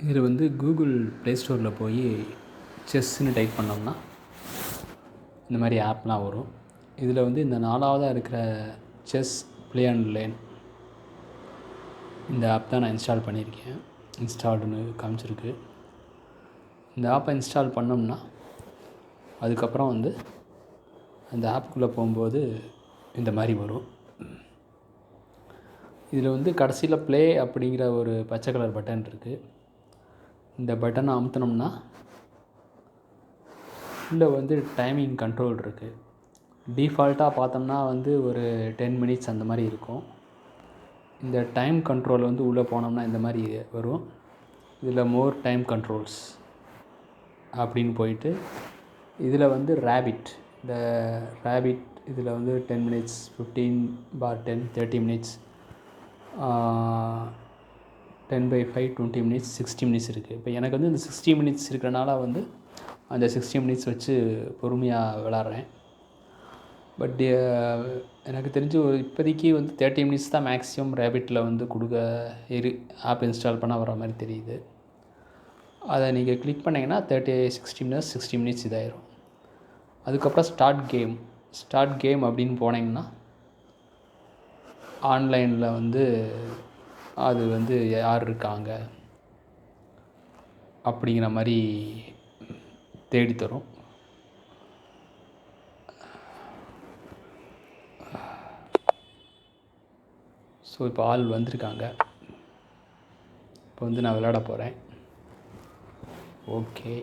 இதில் வந்து Google play ஸ்டோரில் போய் செஸ்ன்னு டைப் பண்ணோம்னா இந்த மாதிரி ஆப்லாம் வரும். இதில் வந்து இந்த 4வதாக இருக்கிற செஸ் ப்ளே அண்ட் லேர்ன் இந்த ஆப் தான் நான் இன்ஸ்டால் பண்ணியிருக்கேன். இன்ஸ்டால்டுன்னு காமிச்சிருக்கு. இந்த ஆப்பை இன்ஸ்டால் பண்ணோம்னா அதுக்கப்புறம் வந்து அந்த ஆப்புக்குள்ளே போகும்போது இந்த மாதிரி வரும். இதில் வந்து கடைசியில் ப்ளே அப்படிங்கிற ஒரு பச்சை கலர் பட்டன் இருக்குது. இந்த பட்டனை அமுத்தினோம்னா உள்ளே வந்து டைமிங் கண்ட்ரோல் இருக்குது. டிஃபால்ட்டாக பார்த்தோம்னா வந்து ஒரு 10 மினிட்ஸ் அந்த மாதிரி இருக்கும். இந்த டைம் கண்ட்ரோல் வந்து உள்ளே போனோம்னா இந்த மாதிரி வரும். இதில் மோர் டைம் கண்ட்ரோல்ஸ் அப்படின்னு போயிட்டு இதில் வந்து ரேபிட், இந்த ரேபிட் இதில் வந்து 10 மினிட்ஸ், 15/10, 30 மினிட்ஸ், 10/5, 20 மினிட்ஸ், 60 மினிட்ஸ் இருக்குது. இப்போ எனக்கு வந்து இந்த 60 மினிட்ஸ் இருக்கிறனால வந்து அந்த 60 மினிட்ஸ் வச்சு பொறுமையாக விளாட்றேன். பட் எனக்கு தெரிஞ்சு இப்போதைக்கு வந்து 30 மினிட்ஸ் தான் மேக்ஸிமம் ரேபிட்டில் வந்து ஆப் இன்ஸ்டால் பண்ணால் வர மாதிரி தெரியுது. அதை நீங்கள் கிளிக் பண்ணிங்கன்னா 60 மினிட்ஸ் இதாயிரும். அதுக்கப்புறம் ஸ்டார்ட் கேம் அப்படின்னு போனீங்கன்னா ஆன்லைனில் வந்து அது வந்து யார் இருக்காங்க அப்படிங்கிற மாதிரி தேடித்தரும். ஸோ இப்போ ஆள் வந்திருக்காங்க. இப்போ வந்து நான் விளையாட போகிறேன். ஓகே.